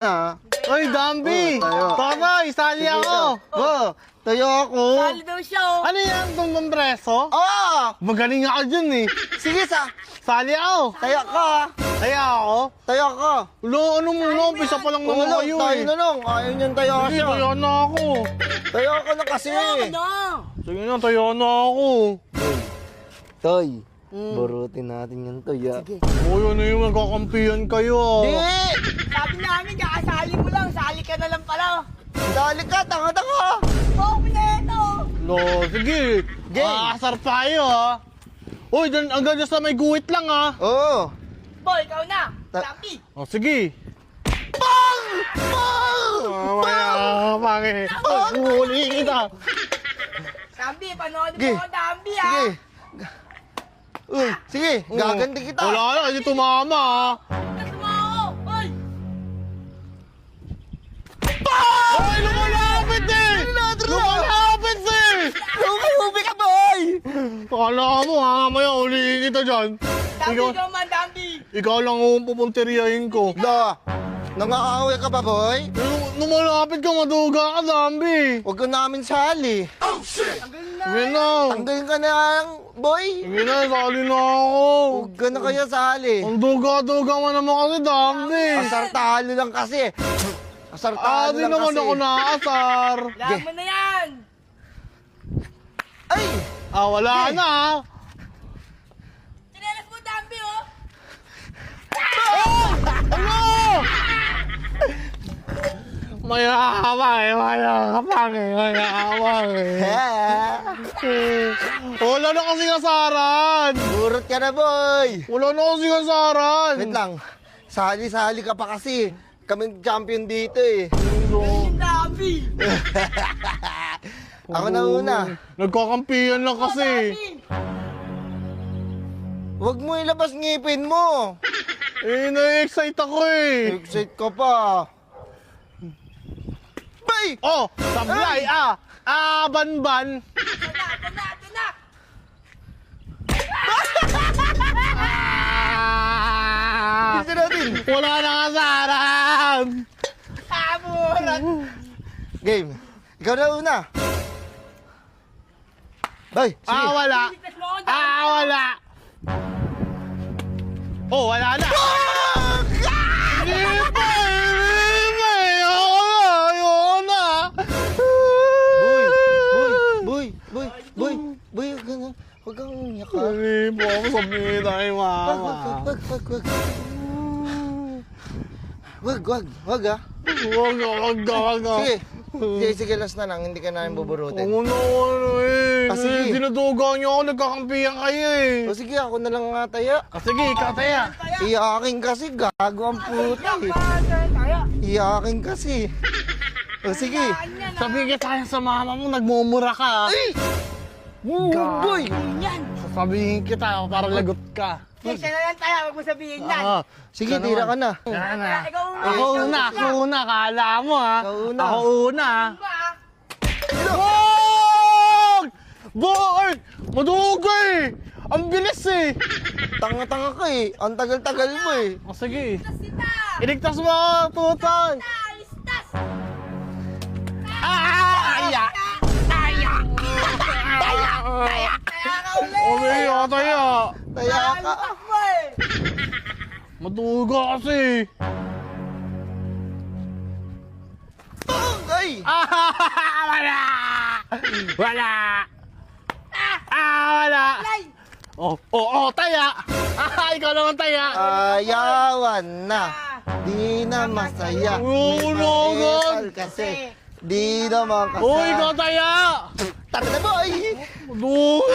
Oy, Dambi! tayo. Tara, isali ako! Tayo ako. Sali daw siya, oh. Ano yan, tumbang preso? Magaling ako dyan eh. Sige Sali ako! tayo ka. Kaya ako? Tayo ka. Ulo, ano muna, umpisa pa lang naman kayo tayo eh. na lang. Ayaw niyan tayo Sige, siya. tayo na ako. Tayo ka na kasi. Ano? Sige na, tayo na ako. Toy, burutin natin yan, Toy. Sige. Uy, ano yung nagkakampihan kayo ah. Di! Sabi namin, kakasali mo lang. Sali ka na lang pala. Dali ka, tanga-tanga. Oh, pineto. No, sige. Game. Asar tayo ah. Uy, dyan, hanggang dyan sa may guhit lang ah. Oo. Boy, ikaw na. Ta- Sabi. O, sige. Bang! Bang! Bakit? Huli kita. Sabi, panood Sige. mo ako, Dambi, Sige. ah. Uy, sige, gaganti kita. Wala na, hindi tumama ah. Tapos mo ako. Boy. Ay, lumalapit eh! Lumalapit eh! Ubi ka, boy! Kala mo ha, mamaya ulihin kita dyan. Dambi, Ikaw, ikaw man, Dambi. ikaw lang ang pupunteriyahin ko. Da, nangaaway ka ba, boy? Lumalapit ka, maduga ka, Dambi. Huwag ka namin sali. Tagal na. Sige na. Tanggalin ka na lang, boy. Sige na, sali na ako. Huwag ka na kaya sali. Ang duga-duga mo naman kasi, Dambi. Asar talo lang kasi. Asar talo Di lang naman kasi. ako naasar. Lahat mo na yan. Ay! Wala na ah. Sinelas mo, Dambi, oh. Ano? Mayakapang eh, mayakapang eh. Wala na kasi kasaran. Burot ka na, boy. Wala na kasi kasaran. Wait lang. Sali-sali ka pa kasi. Kami champion dito eh. Yung Dambi. Ako na una. Nagkakampihan lang kasi. Dambi. Huwag mo ilabas ngipin mo. Eh, na-excite ako eh. Excited ka pa. Bay! Oh, sablay ah. Banban. Ito na. Bisa natin. Wala na kasaran. Tabulan. Game. Ikaw na una. Bay, sige. Wala. Sinelas mo ako, Dambi. Wala. Oh, wala na. Hindi pa, ayoko na. Boy, huwag kang umiyak ka. Hindi po ako sabihin tayo, mama. Wag ah. Wag. Sige, last na lang, hindi ka namin buburutin. Ano eh. Sige. Dinuduga niyo ako, nagkakampihan kayo eh. O sige, ako na lang nga taya. Sige, ikaw taya. Iyakin kasi, gago ang puta eh. Tayo. Iyakin kasi. O sige. Sabihin kita tayo sa mama mo, nagmumura ka. Boy! Yan. Sasabihin kita para lagot ka. Siya na lang tayo. Huwag mo sabihin yan. Sige, tira ka na. Yan na. Ikaw una. Ako una, kala mo ha. Ikaw una. Ako una. Ba? Bog! Bog! Maduga eh! Ang bilis eh! Tanga-tanga ka eh. Ang tagal-tagal mo eh. Sige. Listas kita. Iligtas mo ako, tutay! Listas. Aya! Kaya ka ulit. Tayo! Taya ka. Listas mo eh. Maduga kasi! Ay! Wala! Wala! Wala! Ay. Taya! Ikaw naman taya! Ayawan na. Di na masaya. May kasi. Di naman Uy, kasaya. ikaw taya! Tara na, boy! Maduga